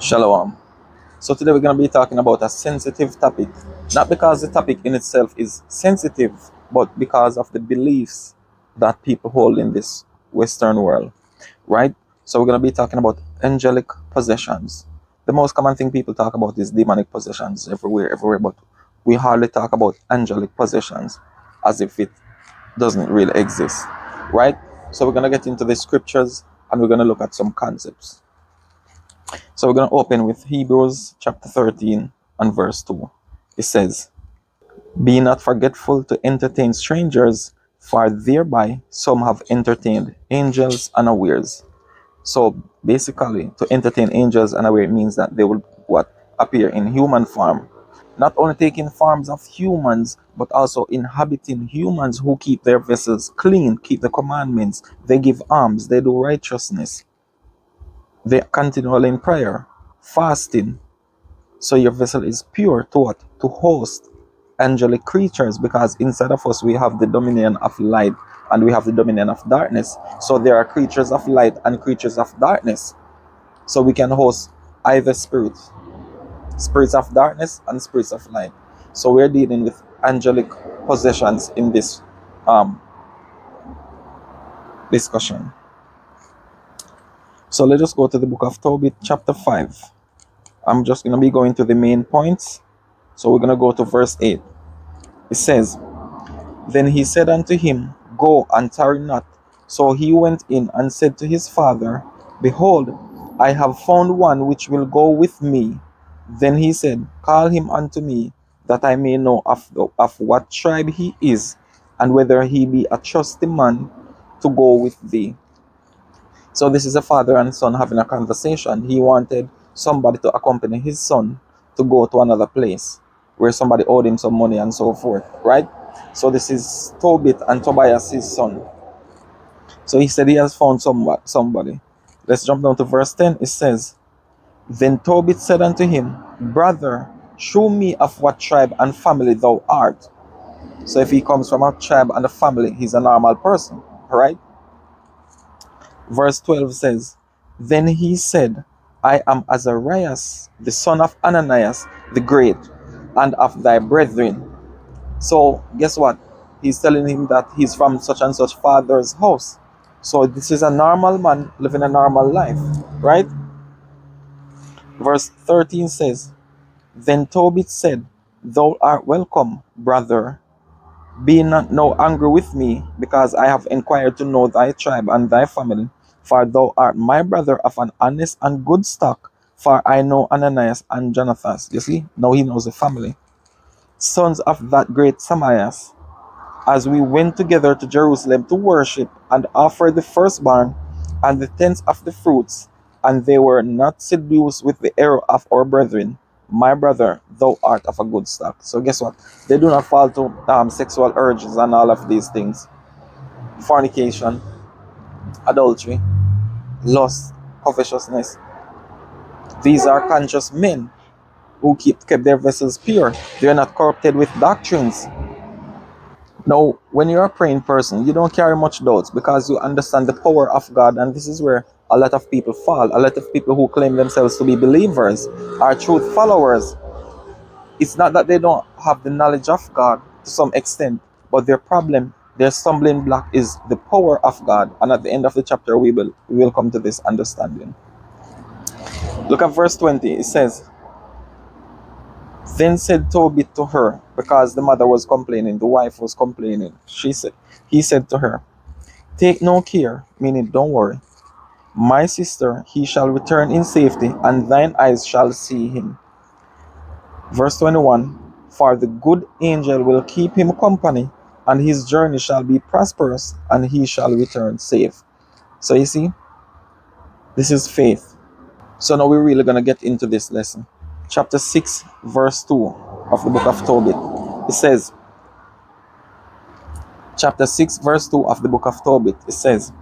Shalom. So today we're going to be talking about a sensitive topic. Not because the topic in itself is sensitive, but because of the beliefs that people hold in this Western world, right? So we're going to be talking about angelic possessions. The most common thing people talk about is demonic possessions everywhere, but we hardly talk about angelic possessions as if it doesn't really exist, right? So we're going to get into the scriptures and we're going to look at some concepts. So we're going to open with Hebrews chapter 13 and verse 2. It says, "Be not forgetful to entertain strangers, for thereby some have entertained angels unawares." So basically, to entertain angels unaware means that they will appear in human form, not only taking forms of humans, but also inhabiting humans who keep their vessels clean, keep the commandments, they give alms, they do righteousness, they continually in prayer, fasting. So your vessel is pure to what? To host angelic creatures, because inside of us we have the dominion of light and we have the dominion of darkness. So there are creatures of light and creatures of darkness. So we can host either spirits of darkness and spirits of light. So we're dealing with angelic possessions in this discussion. So let us go to the book of Tobit chapter 5. I'm just going to be going to the main points. So we're going to go to verse 8. It says, "Then he said unto him, Go and tarry not. So he went in and said to his father, Behold, I have found one which will go with me. Then he said, Call him unto me, that I may know of what tribe he is, and whether he be a trusty man to go with thee." So this is a father and son having a conversation. He wanted somebody to accompany his son to go to another place where somebody owed him some money and so forth, right? So this is Tobit and Tobias, his son. So he said he has found somebody. Let's jump down to verse 10. It says, "Then Tobit said unto him, Brother, shew me of what tribe and family thou art." So if he comes from a tribe and a family, he's a normal person, right? Verse 12 says, "Then he said, I am Azarias, the son of Ananias the great, and of thy brethren." So guess what? He's telling him that he's from such and such father's house. So this is a normal man living a normal life, right? Verse 13 says, "Then Tobit said, Thou art welcome, brother. Be not now angry with me, because I have inquired to know thy tribe and thy family, for thou art my brother of an honest and good stock, for I know Ananias and Jonathan." You see, now he knows the family. "Sons of that great Samias, as we went together to Jerusalem to worship and offer the firstborn and the tenth of the fruits, and they were not seduced with the error of our brethren. My brother, thou art of a good stock." So guess what? They do not fall to sexual urges and all of these things. Fornication, adultery, lust, covetousness. These are conscious men who kept their vessels pure. They are not corrupted with doctrines. Now, when you're a praying person, you don't carry much doubts because you understand the power of God, and this is where a lot of people fall. A lot of people who claim themselves to be believers are truth followers. It's not that they don't have the knowledge of God to some extent, but their problem, their stumbling block is the power of God. And at the end of the chapter, we will come to this understanding. Look at verse 20. It says, "Then said Tobit to her," because the mother was complaining, the wife was complaining. He said to her, "Take no care," meaning don't worry. "My sister, he shall return in safety, and thine eyes shall see him." Verse 21, "For the good angel will keep him company, and his journey shall be prosperous, and he shall return safe." So you see, this is faith. So now we're really going to get into this lesson. Chapter 6, verse 2 of the book of Tobit. It says, chapter 6, verse 2 of the book of Tobit, it says,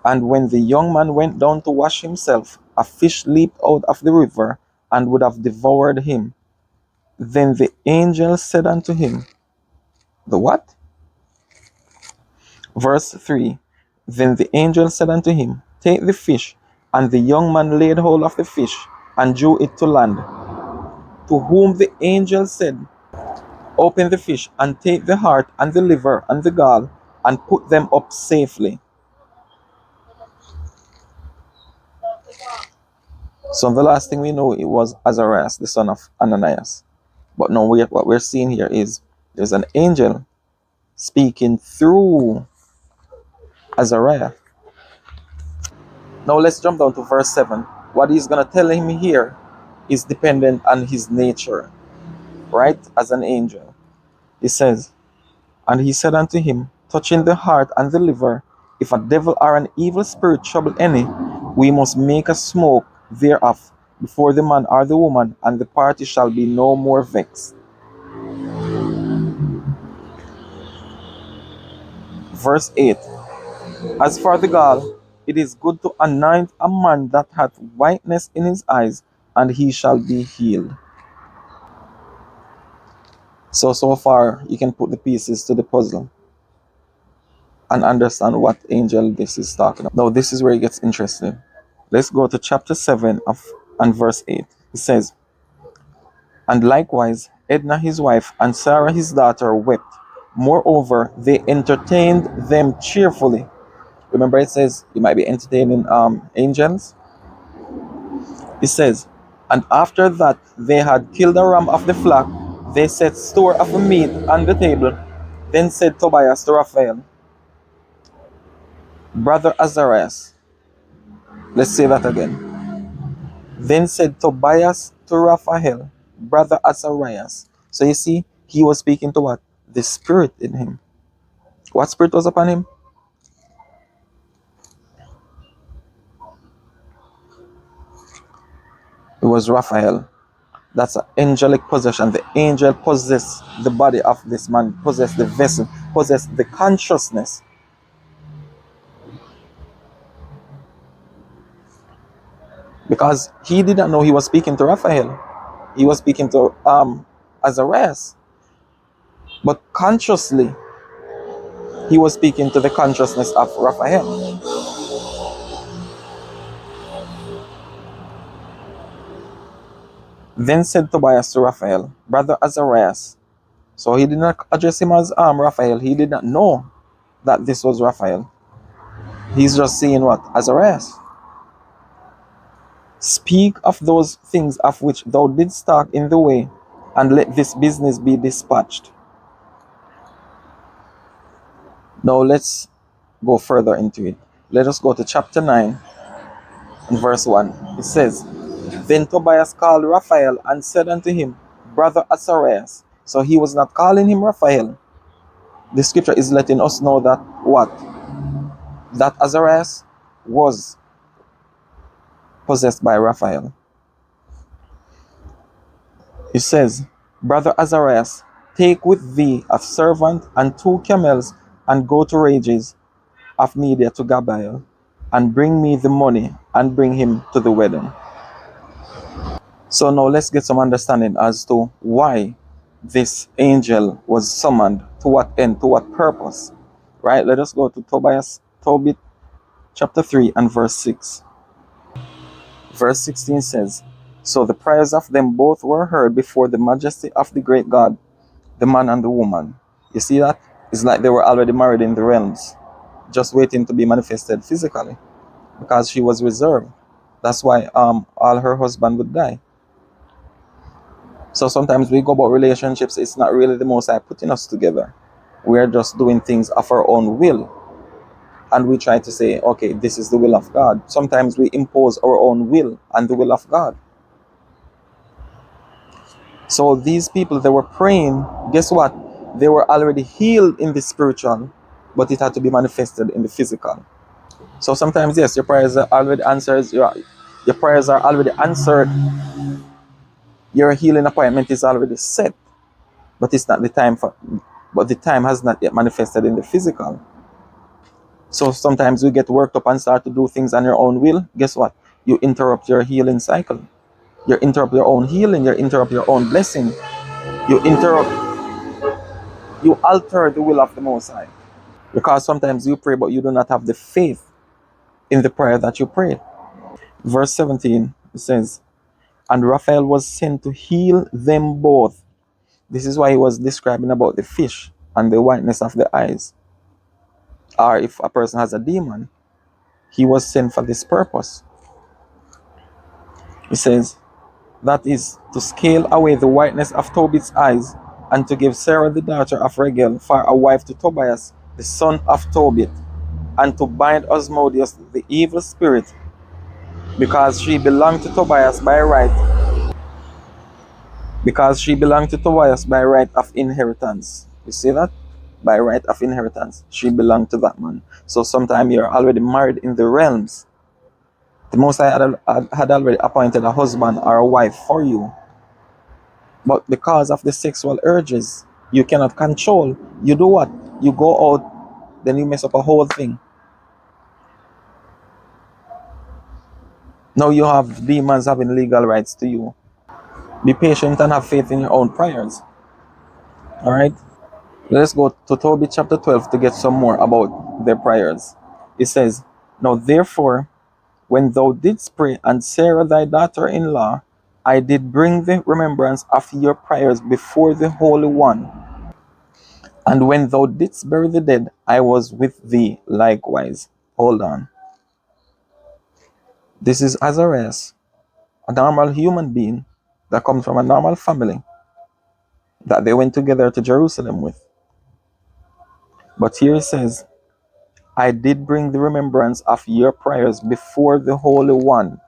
"And when the young man went down to wash himself, a fish leaped out of the river and would have devoured him. Then the angel said unto him," the what? Verse 3, "Then the angel said unto him, Take the fish. And the young man laid hold of the fish, and drew it to land, to whom the angel said, open the fish and take the heart and the liver and the gall and put them up safely. So the last thing we know, it was Azarias, the son of Ananias. But now what we're seeing here is there's an angel speaking through Azariah. Now let's jump down to verse 7. What he's going to tell him here is dependent on his nature, right? As an angel. He says, and he said unto him, touching the heart and the liver, if a devil or an evil spirit trouble any, we must make a smoke thereof before the man or the woman, and the party shall be no more vexed. Verse 8. As for the gall, it is good to anoint a man that hath whiteness in his eyes, and he shall be healed. So far, you can put the pieces to the puzzle and understand what angel this is talking about. Now, this is where it gets interesting. Let's go to chapter 7 and verse 8. It says, and likewise, Edna his wife and Sarah his daughter wept. Moreover, they entertained them cheerfully. Remember, it says you might be entertaining angels. It says, and after that they had killed a ram of the flock, they set store of the meat on the table. Then said Tobias to Raphael, brother Azarias. Let's say that again. Then said Tobias to Raphael, brother Azarias. So you see, he was speaking to what? The spirit in him. What spirit was upon him? It was Raphael. That's an angelic possession. The angel possessed the body of this man, possessed the vessel, possessed the consciousness. Because he did not know he was speaking to Raphael. He was speaking to Azarias. But consciously, he was speaking to the consciousness of Raphael. Then said Tobias to Raphael, brother Azarias. So he did not address him as Raphael. He did not know that this was Raphael. He's just saying what? Azarias. Speak of those things of which thou didst talk in the way, and let this business be dispatched. Now let's go further into it. Let us go to chapter 9 and verse 1. It says, then Tobias called Raphael and said unto him, brother Azarias. So he was not calling him Raphael. The scripture is letting us know that what? That Azarias was possessed by Raphael. It says, brother Azarias, take with thee a servant and 2 camels, and go to Rages of Media to Gabael, and bring me the money, and bring him to the wedding. So now let's get some understanding as to why this angel was summoned, to what end, to what purpose. Right? Let us go to Tobit chapter 3 and verse 6. Verse 16 says, so the prayers of them both were heard before the majesty of the great God, the man and the woman. You see that? It's like they were already married in the realms, just waiting to be manifested physically, because she was reserved. That's why all her husband would die. So sometimes we go about relationships, it's not really the Most High putting us together. We're just doing things of our own will. And we try to say, okay, this is the will of God. Sometimes we impose our own will and the will of God. So these people, they were praying, guess what? They were already healed in the spiritual, but it had to be manifested in the physical. So sometimes, yes, your prayers are already answered. Your prayers are already answered. Your healing appointment is already set, but it's not the time but the time has not yet manifested in the physical. So sometimes you get worked up and start to do things on your own will. Guess what? You interrupt your healing cycle. You interrupt your own healing. You interrupt your own blessing. You alter the will of the Most High. Because sometimes you pray, but you do not have the faith in the prayer that you prayed. Verse 17, it says, and Raphael was sent to heal them both. This is why he was describing about the fish and the whiteness of the eyes. Or if a person has a demon, he was sent for this purpose. He says, that is to scale away the whiteness of Tobit's eyes, and to give Sarah the daughter of Regel for a wife to Tobias, the son of Tobit, and to bind Osmodius, the evil spirit, because she belonged to Tobias by right, of inheritance. You see that? By right of inheritance. She belonged to that man. So sometime you're already married in the realms. The Most High had already appointed a husband or a wife for you. But because of the sexual urges, you cannot control. You do what? You go out, then you mess up a whole thing. Now you have demons having legal rights to you. Be patient and have faith in your own prayers. Alright? Let's go to Tobit chapter 12 to get some more about their prayers. It says, now therefore, when thou didst pray, and Sarah thy daughter-in-law, I did bring the remembrance of your prayers before the Holy One. And when thou didst bury the dead, I was with thee likewise. Hold on. This is Azarias, a normal human being that comes from a normal family that they went together to Jerusalem with. But here it says, I did bring the remembrance of your prayers before the Holy One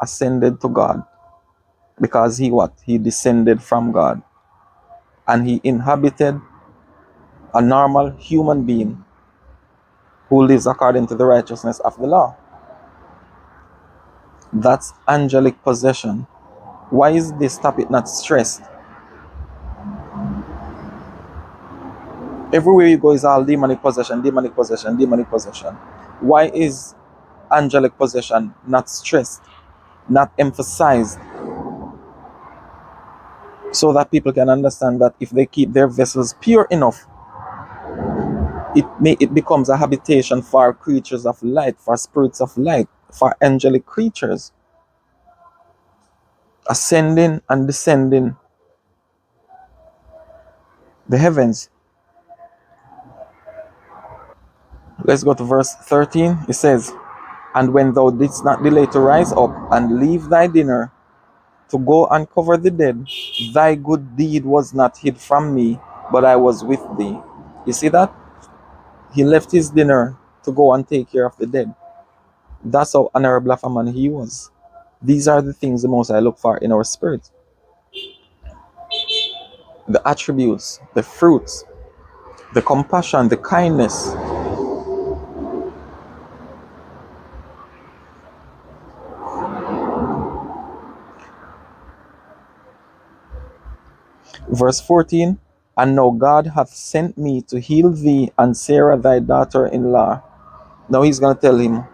ascended to God. Because he what? He descended from God. And he inhabited a normal human being who lives according to the righteousness of the law. That's angelic possession. Why is this topic not stressed? Everywhere you go is all demonic possession, demonic possession, demonic possession. Why is angelic possession not stressed, not emphasized? So that people can understand that if they keep their vessels pure enough, it becomes a habitation for creatures of light, for spirits of light, for angelic creatures, ascending and descending the heavens. Let's go to verse 13. It says, and when thou didst not delay to rise up and leave thy dinner to go and cover the dead, thy good deed was not hid from me, but I was with thee. You see that? He left his dinner to go and take care of the dead. That's how honorable of a man he was. These are the things the Most I look for in our spirit. The attributes, the fruits, the compassion, the kindness. Verse 14, and now God hath sent me to heal thee and Sarah thy daughter-in-law. Now he's going to tell him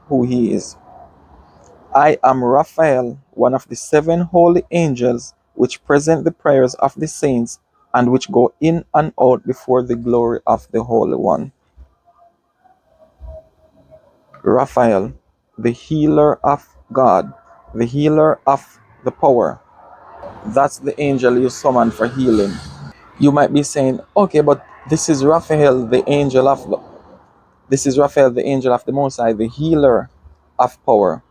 who he is. I am Raphael, one of the 7 holy angels, which present the prayers of the saints, and which go in and out before the glory of the Holy One. Raphael, the healer of God, the healer of the power. That's the angel you summon for healing. You might be saying, okay, but this is Raphael, the angel of the Most High, the healer of power.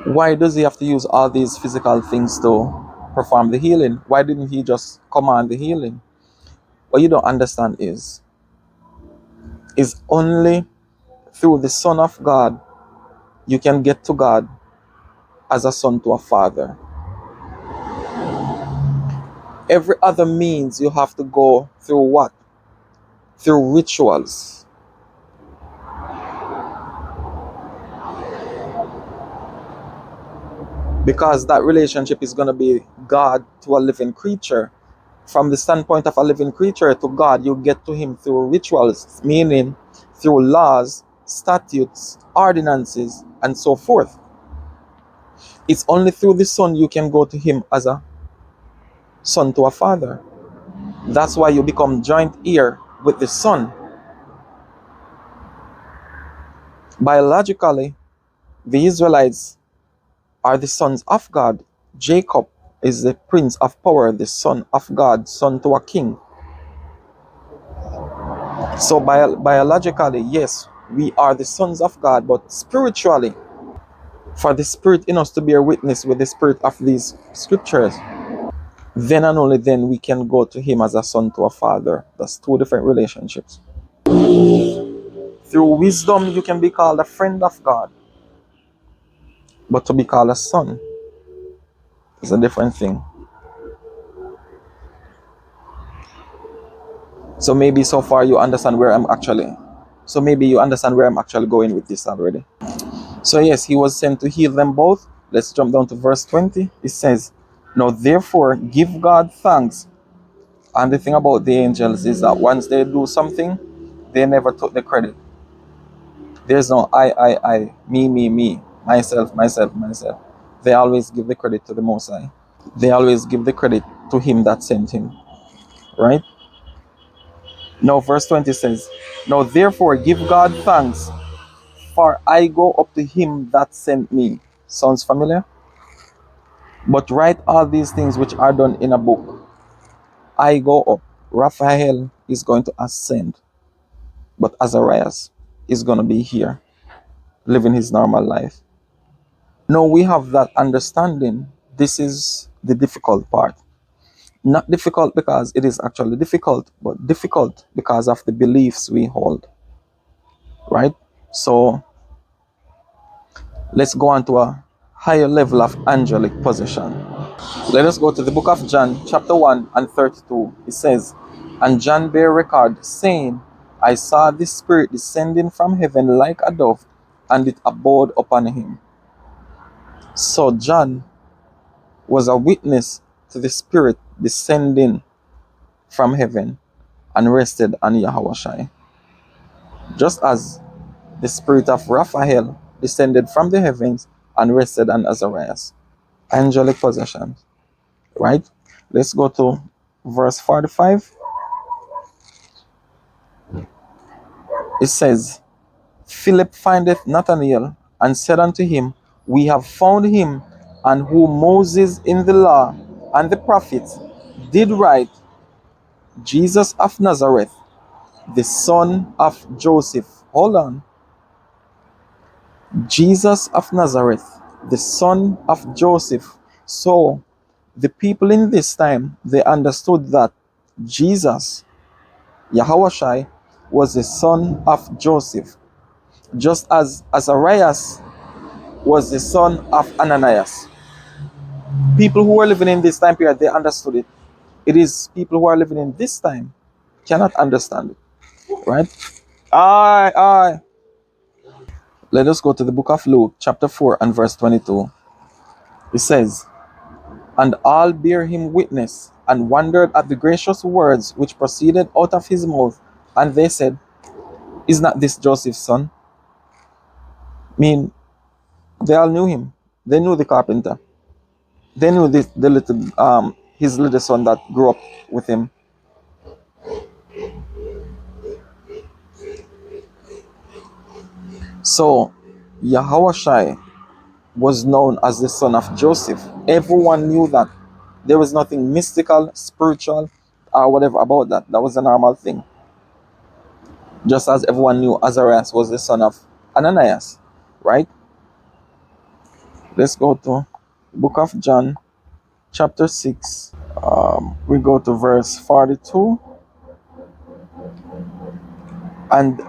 Why does he have to use all these physical things to perform the healing? Why didn't he just command the healing? What you don't understand is only through the Son of God you can get to God as a son to a father. Every other means you have to go through what? Through rituals. Because that relationship is going to be God to a living creature. From the standpoint of a living creature to God, you get to him through rituals, meaning through laws, statutes, ordinances, and so forth. It's only through the Son you can go to him as a son to a father. That's why you become joint heir with the Son. Biologically, the Israelites are the sons of God. Jacob is the prince of power, the son of God, son to a king. So biologically, yes, we are the sons of God, but spiritually, for the spirit in us to bear witness with the spirit of these scriptures, then and only then we can go to him as a son to a father. That's two different relationships. Through wisdom, you can be called a friend of God, but to be called a son is a different thing. So maybe so far you understand where I'm actually. So maybe you understand where I'm actually going with this already. So yes, he was sent to heal them both. Let's jump down to verse 20. It says, "Now therefore give God thanks." And the thing about the angels is that once they do something, they never took the credit. There's no I, me, myself, myself, myself. They always give the credit to the Most High. They always give the credit to him that sent him. Right? Now verse 20 says, "Now therefore give God thanks, for I go up to him that sent me." Sounds familiar? "But write all these things which are done in a book. I go up." Raphael is going to ascend, but Azarias is going to be here, living his normal life. Now we have that understanding. This is the difficult part. Not difficult because it is actually difficult, but difficult because of the beliefs we hold. Right? So let's go on to a higher level of angelic possession. Let us go to the book of John, chapter 1 and 32. It says, "And John bare record, saying, I saw the Spirit descending from heaven like a dove, and it abode upon him." So John was a witness to the Spirit descending from heaven and rested on Yahushai. Just as the spirit of Raphael descended from the heavens and rested on Azarias. Angelic possessions. Right? Let's go to verse 45. It says, "Philip findeth Nathanael and said unto him, We have found him, and whom Moses in the law and the prophets did write, Jesus of Nazareth, the son of Joseph." Hold on. Jesus of Nazareth, the son of Joseph. So the people in this time, they understood that Jesus, Yahushai, was the son of Joseph, just as Azarias was the son of Ananias. People who were living in this time period, they understood it. It is people who are living in this time cannot understand it, right? Aye. Let us go to the book of Luke, chapter 4 and verse 22. It says, "And all bare him witness, and wondered at the gracious words which proceeded out of his mouth. And they said, Is not this Joseph's son?" I mean, they all knew him. They knew the carpenter. They knew the little his little son that grew up with him. So Yahushai was known as the son of Joseph. Everyone knew that. There was nothing mystical, spiritual, or whatever about that. That was a normal thing. Just as everyone knew Azarias was the son of Ananias, right? Let's go to the book of John, chapter 6. We go to verse 42. And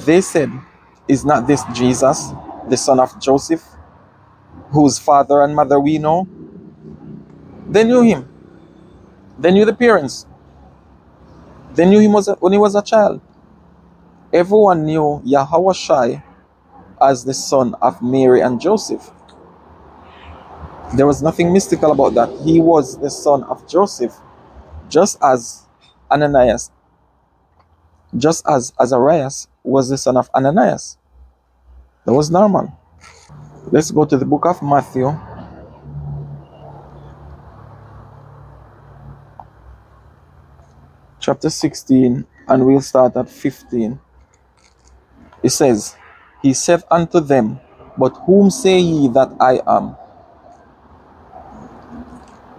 they said, Is not this Jesus, the son of Joseph, whose father and mother we know? They knew him. They knew the parents. They knew him when he was a child. Everyone knew Yahushai as the son of Mary and Joseph. There was nothing mystical about that. He was the son of Joseph, just as Ananias, just as Azarias was the son of Ananias. That was normal. Let's go to the book of Matthew, chapter 16, and we'll start at 15. It says, "He said unto them, But whom say ye that I am?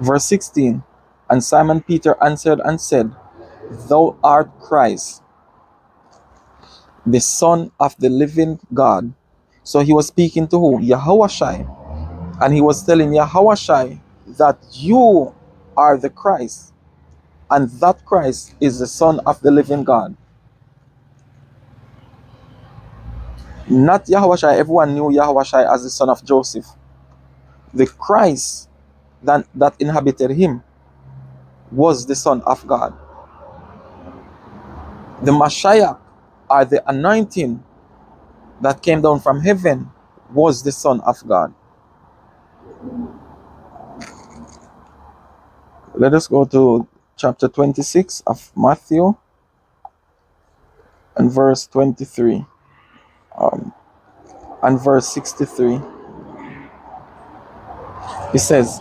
Verse 16. And Simon Peter answered and said, Thou art Christ, the Son of the living God. So he was speaking to who? Yahushai. And he was telling Yahushai that you are the Christ. And that Christ is the Son of the living God. Not Yahushai. Everyone knew Yahushai as the son of Joseph. The Christ that inhabited him was the Son of God. The Messiah, or the anointing that came down from heaven, was the Son of God. Let us go to chapter 26 of Matthew and verse 23 and verse 63. It says,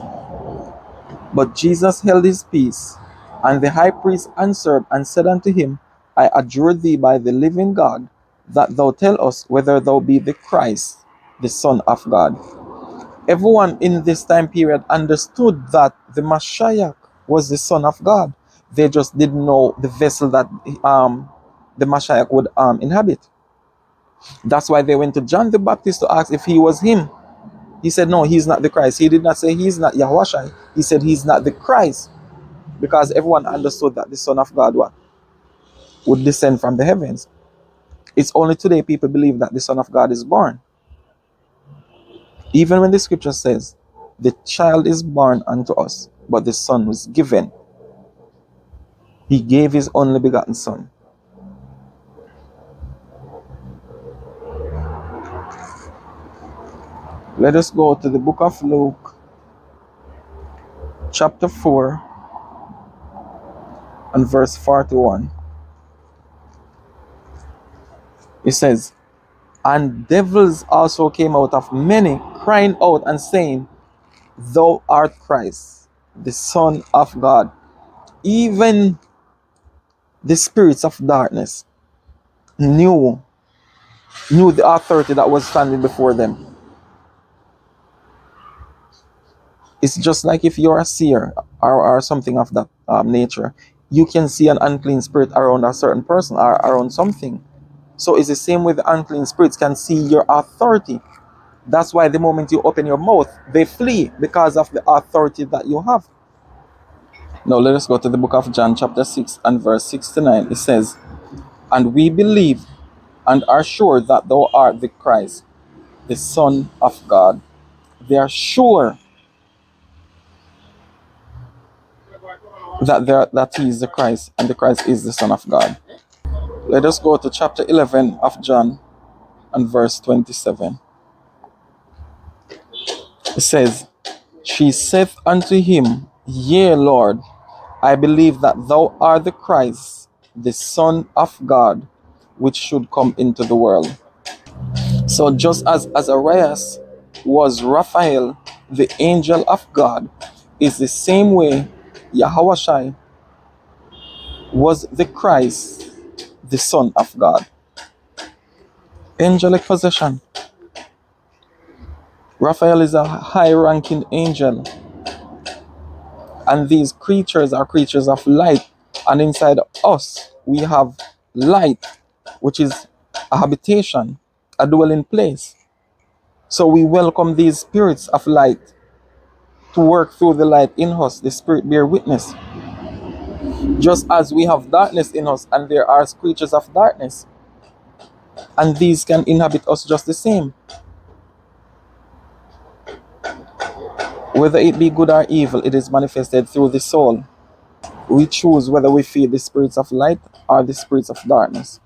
But Jesus held his peace, and the high priest answered and said unto him, I adjure thee by the living God, that thou tell us whether thou be the Christ, the Son of God. Everyone in this time period understood that the Messiah was the Son of God. They just didn't know the vessel that the Messiah would inhabit. That's why they went to John the Baptist to ask if he was him. He said, no, he's not the Christ. He did not say he's not Yahushua. He said he's not the Christ, because everyone understood that the Son of God would descend from the heavens. It's only today people believe that the Son of God is born. Even when the scripture says, the child is born unto us, but the Son was given. He gave his only begotten Son. Let us go to the book of Luke, chapter 4, and verse 41. It says, And devils also came out of many, crying out and saying, Thou art Christ, the Son of God. Even the spirits of darkness knew the authority that was standing before them. It's just like if you're a seer or something of that nature, you can see an unclean spirit around a certain person or around something. So it's the same way the unclean spirits can see your authority. That's why the moment you open your mouth, they flee because of the authority that you have. Now let us go to the book of John chapter 6 and verse 69. It says, And we believe and are sure that thou art the Christ, the Son of God. They are sure that he is the Christ, and the Christ is the Son of God. Let us go to chapter 11 of John and verse 27. It says, She saith unto him, Yea, Lord, I believe that thou art the Christ, the Son of God, which should come into the world. So just as Azarias was Raphael, the angel of God, is the same way Yahushai was the Christ, the Son of God. Angelic possession. Raphael is a high-ranking angel, and these creatures are creatures of light, and inside us we have light, which is a habitation, a dwelling place. So we welcome these spirits of light to work through the light in us. The spirit bear witness. Just as we have darkness in us and there are creatures of darkness, and these can inhabit us just the same. Whether it be good or evil, it is manifested through the soul. We choose whether we feed the spirits of light or the spirits of darkness.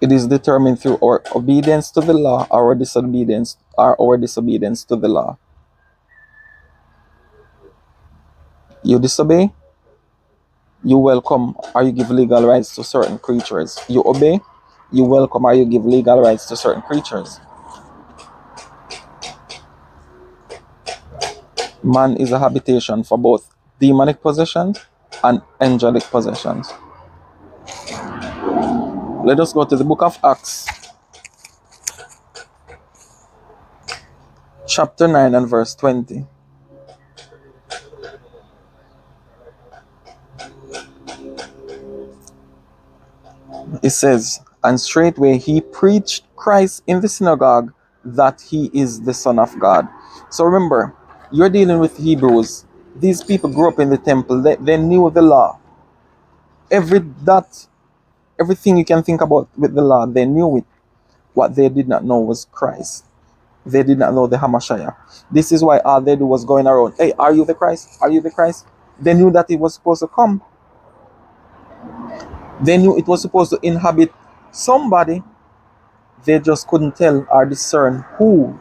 It is determined through our obedience to the law or our disobedience to the law. You disobey, you welcome or you give legal rights to certain creatures. You obey, you welcome or you give legal rights to certain creatures. Man is a habitation for both demonic possessions and angelic possessions. Let us go to the book of Acts, chapter 9 and verse 20. It says, and straightway he preached Christ in the synagogue, that he is the Son of God. So remember, you're dealing with Hebrews. These people grew up in the temple. They knew the law. Everything you can think about with the law, they knew it. What they did not know was Christ. They did not know the Hamashiach. This is why all they do was going around, hey, are you the Christ? Are you the Christ? They knew that it was supposed to come. They knew it was supposed to inhabit somebody. They just couldn't tell or discern who.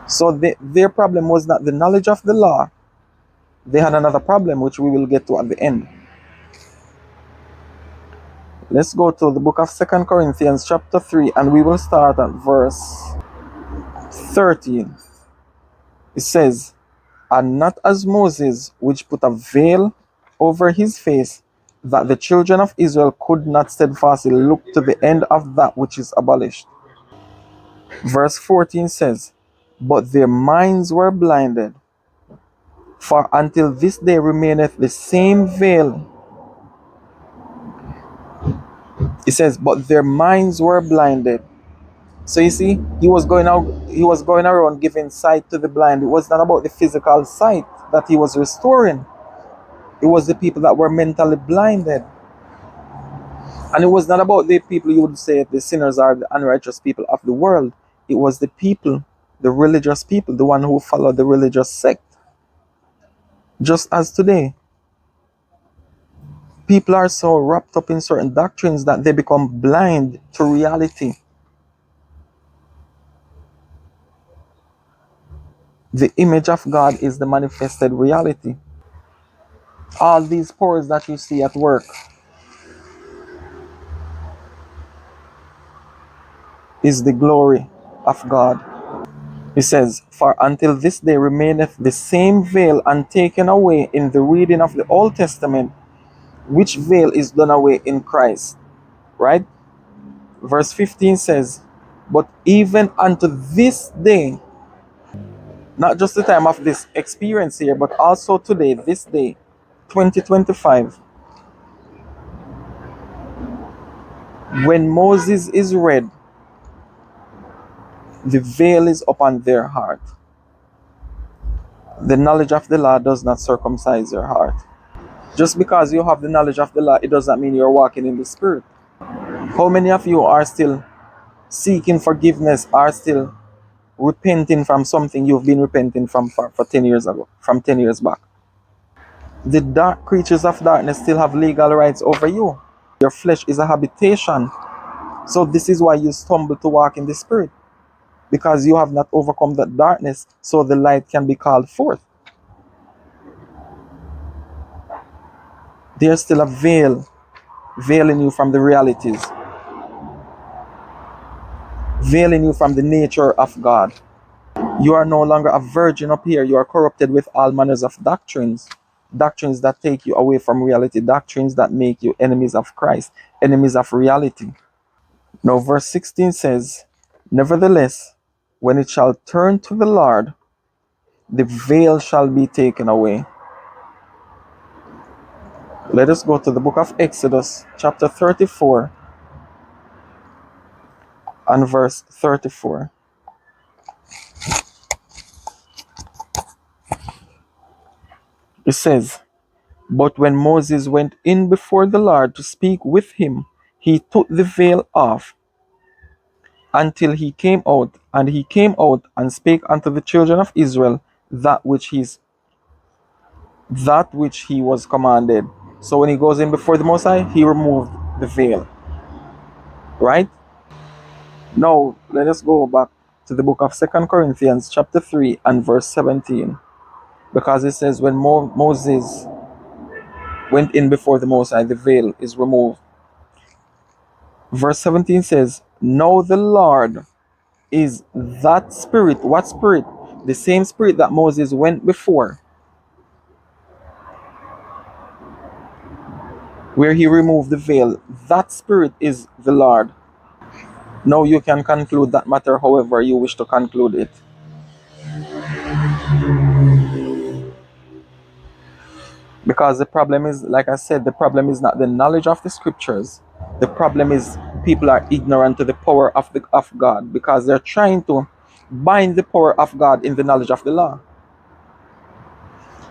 So their problem was not the knowledge of the law. They had another problem, which we will get to at the end. Let's go to the book of 2 Corinthians chapter 3, and we will start at verse 13. It says, and not as Moses, which put a veil over his face, that the children of Israel could not steadfastly look to the end of that which is abolished. Verse 14 says, but their minds were blinded, for until this day remaineth the same veil. It says, but their minds were blinded. So you see, he was going around giving sight to the blind. It was not about the physical sight that he was restoring. It was the people that were mentally blinded. And it was not about the people you would say the sinners are the unrighteous people of the world. It was the people, the religious people, the one who followed the religious sect. Just as today, people are so wrapped up in certain doctrines that they become blind to reality. The image of God is the manifested reality. All these pores that you see at work is the glory of God. He says, for until this day remaineth the same veil untaken away in the reading of the Old Testament, which veil is done away in Christ. Right? Verse 15 says, but even unto this day, not just the time of this experience here, but also today, this day, 2025, when Moses is read, the veil is upon their heart. The knowledge of the law does not circumcise your heart. Just because you have the knowledge of the law, it does not mean you're walking in the Spirit. How many of you are still seeking forgiveness, are still repenting from something you've been repenting from for 10 years ago, from 10 years back? The dark creatures of darkness still have legal rights over you. Your flesh is a habitation. So this is why you stumble to walk in the Spirit. Because you have not overcome that darkness, so the light can be called forth. There's still a veil, veiling you from the realities, veiling you from the nature of God. You are no longer a virgin up here. You are corrupted with all manners of doctrines. Doctrines that take you away from reality. Doctrines that make you enemies of Christ. Enemies of reality. Now verse 16 says, nevertheless, when it shall turn to the Lord, the veil shall be taken away. Let us go to the book of Exodus, chapter 34, and verse 34. It says, but when Moses went in before the Lord to speak with him, he took the veil off until he came out, and he came out and spake unto the children of Israel that which he was commanded. So when he goes in before the Most High, he removed the veil. Right? Now, let us go back to the book of 2 Corinthians chapter 3 and verse 17. Because it says when Moses went in before the Most High, the veil is removed. Verse 17 says, now the Lord is that Spirit. What Spirit? The same Spirit that Moses went before, where he removed the veil. That Spirit is the Lord. Now you can conclude that matter however you wish to conclude it. Because the problem is, like I said, the problem is not the knowledge of the scriptures. The problem is people are ignorant to the power of God, because they're trying to bind the power of God in the knowledge of the law.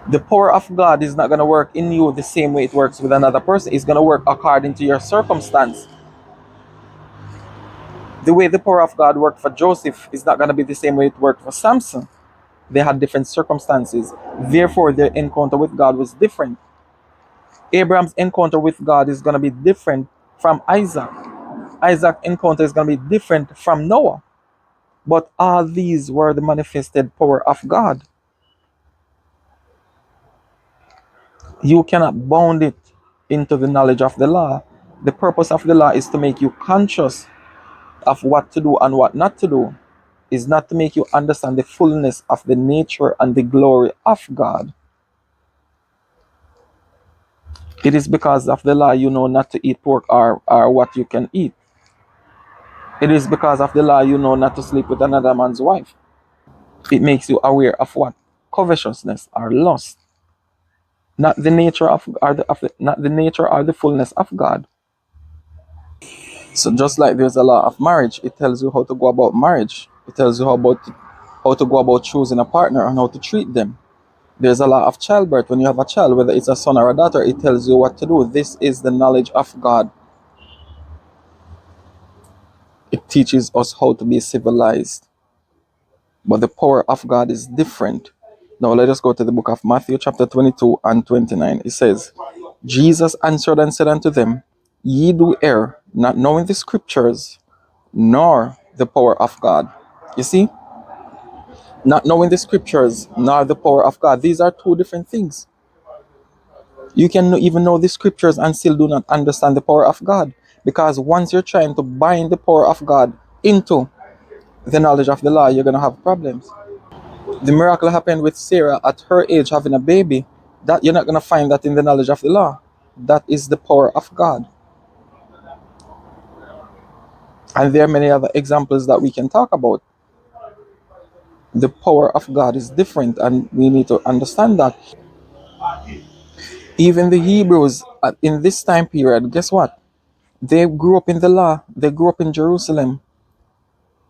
The power of God is not going to work in you the same way it works with another person. It's going to work according to your circumstance. The way the power of God worked for Joseph is not going to be the same way it worked for Samson. They had different circumstances. Therefore, their encounter with God was different. Abraham's encounter with God is going to be different from Isaac. Isaac's encounter is going to be different from Noah. But all these were the manifested power of God. You cannot bound it into the knowledge of the law. The purpose of the law is to make you conscious of what to do and what not to do. Is not to make you understand the fullness of the nature and the glory of God. It is because of the law you know not to eat pork or what you can eat. It is because of the law you know not to sleep with another man's wife. It makes you aware of what? Covetousness or lust. Not the nature not the nature or the fullness of God. So just like there's a law of marriage, it tells you how to go about marriage. It tells you how to go about choosing a partner and how to treat them. There's a law of childbirth. When you have a child, whether it's a son or a daughter, it tells you what to do. This is the knowledge of God. It teaches us how to be civilized. But the power of God is different. Now let us go to the book of Matthew chapter 22 and 29. It says, Jesus answered and said unto them, Ye do err, not knowing the scriptures, nor the power of God. You see? Not knowing the scriptures, nor the power of God. These are two different things. You can even know the scriptures and still do not understand the power of God. Because once you're trying to bind the power of God into the knowledge of the law, you're going to have problems. The miracle happened with Sarah at her age having a baby. That you're not going to find that in the knowledge of the law. That is the power of God. And there are many other examples that we can talk about. The power of God is different, and we need to understand that. Even the Hebrews in this time period, guess what? They grew up in the law. They grew up in Jerusalem.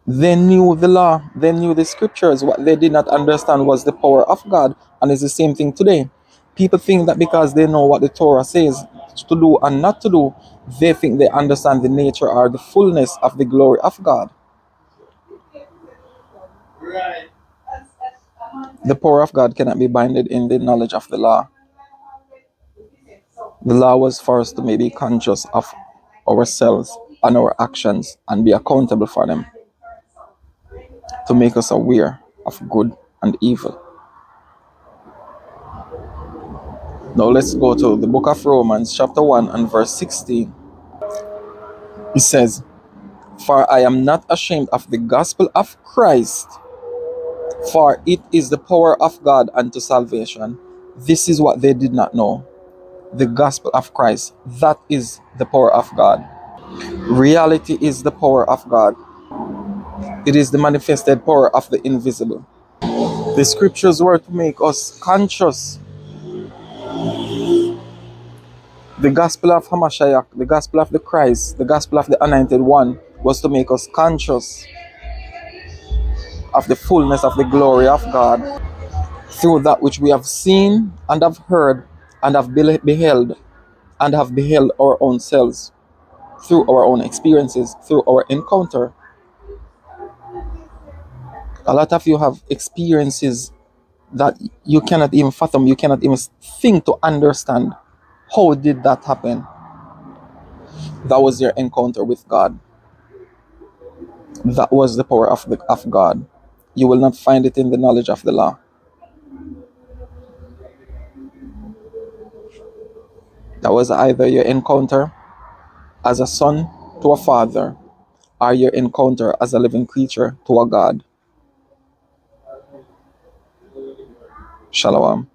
They knew the law. They knew the scriptures. What they did not understand was the power of God. And it's the same thing today. People think that because they know what the Torah says to do and not to do, they think they understand the nature or the fullness of the glory of God. The power of God cannot be binded in the knowledge of the law. The law was for us to maybe conscious of ourselves and our actions and be accountable for them, to make us aware of good and evil. Now let's go to the book of Romans chapter 1 and verse 16. It says, For I am not ashamed of the gospel of Christ, for it is the power of God unto salvation. This is what they did not know. The gospel of Christ, that is the power of God. Reality is the power of God. It is the manifested power of the invisible. The scriptures were to make us conscious. The gospel of Hamashiach, the gospel of the Christ, the gospel of the anointed one was to make us conscious of the fullness of the glory of God through that which we have seen and have heard and have beheld and have beheld our own selves through our own experiences, through our encounter. A lot of you have experiences that you cannot even fathom, you cannot even think to understand. How did that happen? That was your encounter with God. That was the power of God. You will not find it in the knowledge of the law. That was either your encounter as a son to a father, or your encounter as a living creature to a God. Shalom.